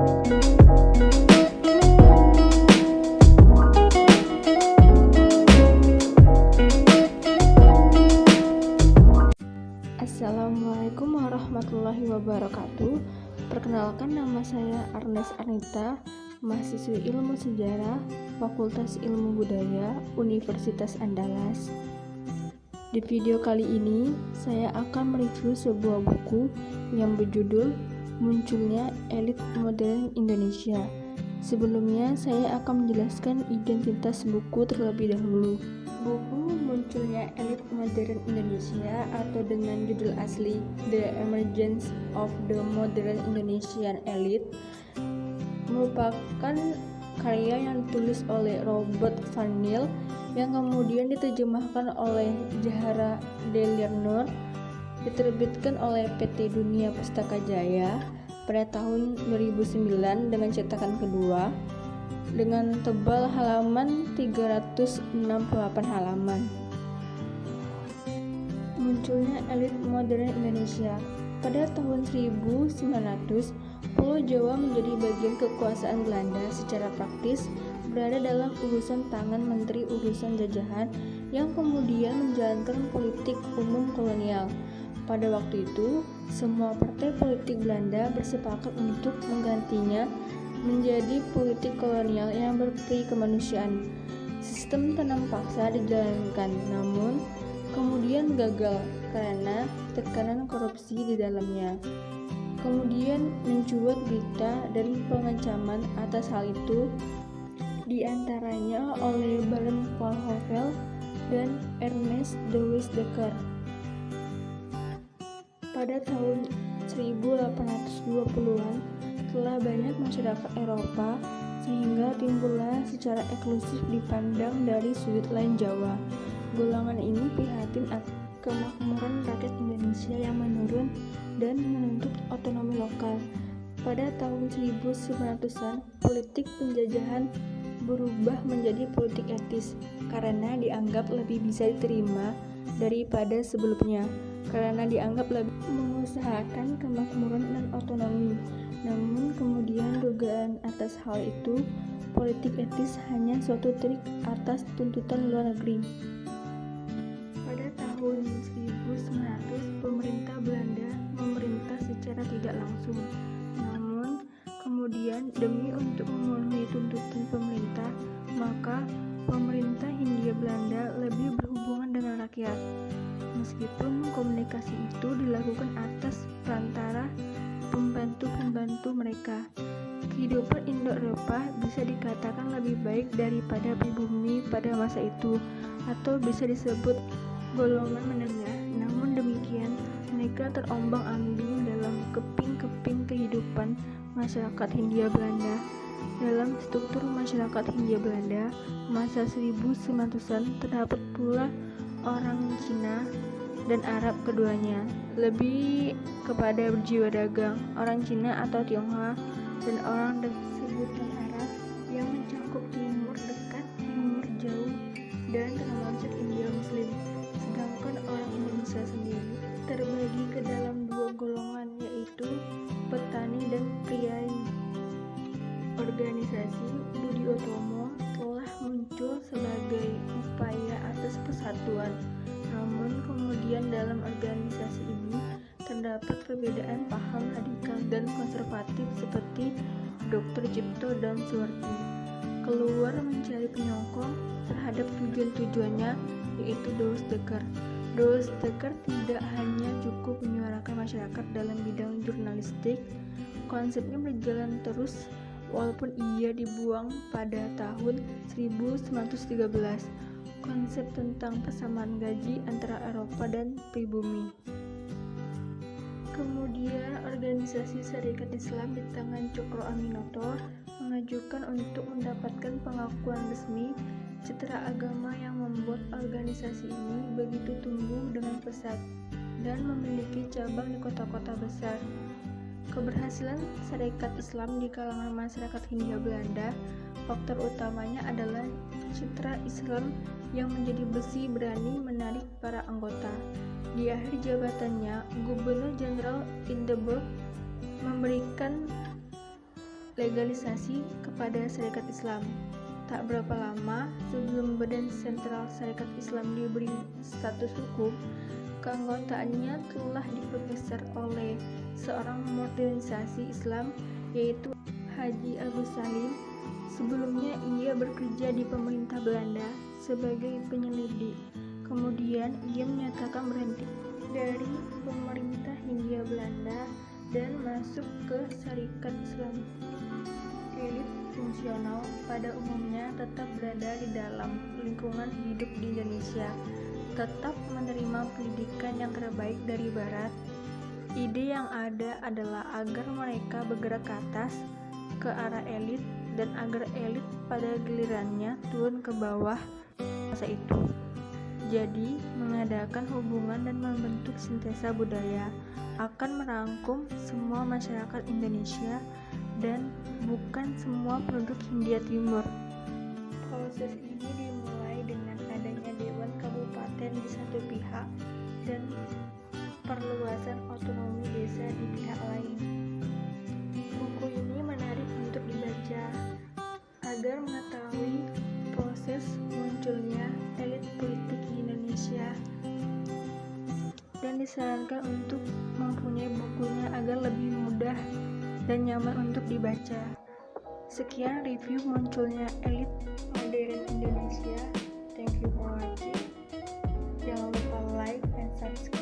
Assalamualaikum warahmatullahi wabarakatuh. Perkenalkan, nama saya Arnes Arnita, mahasiswi Ilmu Sejarah, Fakultas Ilmu Budaya, Universitas Andalas. Di video kali ini, saya akan mereview sebuah buku yang berjudul Munculnya Elit Modern Indonesia. Sebelumnya, saya akan menjelaskan identitas buku terlebih dahulu. Buku Munculnya Elit Modern Indonesia atau dengan judul asli The Emergence of the Modern Indonesian Elite merupakan karya yang ditulis oleh Robert Van Niel yang kemudian diterjemahkan oleh Zahra Delir-Nur, diterbitkan oleh PT Dunia Pustaka Jaya pada tahun 2009 dengan cetakan kedua dengan tebal halaman 368 halaman. Munculnya elit modern Indonesia. Pada tahun 1900, Pulau Jawa menjadi bagian kekuasaan Belanda. Secara praktis berada dalam urusan tangan Menteri Urusan Jajahan yang kemudian menjalankan politik umum kolonial. Pada waktu itu, semua partai politik Belanda bersepakat untuk menggantinya menjadi politik kolonial yang berperi kemanusiaan. Sistem tanam paksa dijalankan, namun kemudian gagal karena tekanan korupsi di dalamnya. Kemudian mencuat berita dan pengancaman atas hal itu, di antaranya oleh Baron von Hövell dan Ernest de Weizsäcker. Pada tahun 1820-an, telah banyak masyarakat Eropa sehingga timbullah secara eksklusif dipandang dari sudut lain Jawa. Golongan ini prihatin akan kemakmuran rakyat Indonesia yang menurun dan menuntut otonomi lokal. Pada tahun 1900-an, politik penjajahan berubah menjadi politik etis karena dianggap lebih bisa diterima daripada sebelumnya, karena dianggap lebih mengusahakan kemakmuran dan otonomi. Namun kemudian dugaan atas hal itu, politik etis hanya suatu trik atas tuntutan luar negeri. Pada tahun 1900, pemerintah Belanda memerintah secara tidak langsung. Namun kemudian demi untuk memenuhi tuntutan pemerintah, maka pemerintah Hindia Belanda lebih berhubungan dengan rakyat. Meskipun komunikasi itu dilakukan atas perantara pembantu-pembantu mereka, kehidupan Indo-Eropa bisa dikatakan lebih baik daripada pribumi pada masa itu, atau bisa disebut golongan menengah. Namun demikian, mereka terombang-ambing dalam keping-keping kehidupan masyarakat Hindia Belanda. Dalam struktur masyarakat Hindia Belanda masa 1900-an terdapat pula orang Cina dan Arab, keduanya lebih kepada berjiwa dagang. Orang Cina atau Tionghoa dan orang sebutan Arab yang mencakup timur dekat, timur jauh, dan termasuk India Muslim. Sedangkan orang Indonesia sendiri terbagi ke dalam dua golongan, yaitu petani dan priai. Organisasi Budi Utomo telah muncul sebagai upaya atas persatuan. Namun kemudian dalam organisasi ini terdapat perbedaan paham radikal dan konservatif seperti Dr. Cipto dan Suwarti keluar mencari penyokong terhadap tujuan-tujuannya, yaitu De Weizsäcker. De Weizsäcker tidak hanya cukup menyuarakan masyarakat dalam bidang jurnalistik, konsepnya berjalan terus walaupun ia dibuang pada tahun 1913. Konsep tentang persamaan gaji antara Eropa dan pribumi. Kemudian organisasi Serikat Islam di tangan Cokro Aminoto mengajukan untuk mendapatkan pengakuan resmi. Citra agama yang membuat organisasi ini begitu tumbuh dengan pesat dan memiliki cabang di kota-kota besar. Keberhasilan Serikat Islam di kalangan masyarakat Hindia Belanda, faktor utamanya adalah citra Islam yang menjadi besi berani menarik para anggota. Di akhir jabatannya, Gubernur Jenderal Hindenburg memberikan legalisasi kepada Syarikat Islam. Tak berapa lama sebelum Badan Sentral Syarikat Islam diberi status hukum, keanggotaannya telah dipergeser oleh seorang modernisasi Islam, yaitu Haji Agus Salim. Sebelumnya ia bekerja di pemerintah Belanda sebagai penyelidik. Kemudian ia menyatakan berhenti dari pemerintah Hindia Belanda dan masuk ke Syarikat Islam. Elit fungsional pada umumnya tetap berada di dalam lingkungan hidup di Indonesia, tetap menerima pendidikan yang terbaik dari Barat. Ide yang ada adalah agar mereka bergerak ke atas, ke arah elit, dan agar elit pada gilirannya turun ke bawah masa itu. Jadi, mengadakan hubungan dan membentuk sintesa budaya akan merangkum semua masyarakat Indonesia dan bukan semua penduduk Hindia Timur. Proses ini dimulai dengan adanya Dewan Kabupaten di satu pihak dan perluasan otonomi desa di pihak lain. Buku ini menarik untuk dibaca agar mengetahui proses munculnya elit politik di Indonesia, dan disarankan untuk mempunyai bukunya agar lebih mudah dan nyaman untuk dibaca. Sekian review munculnya elit modern Indonesia. Thank you for watching. Jangan lupa like and subscribe.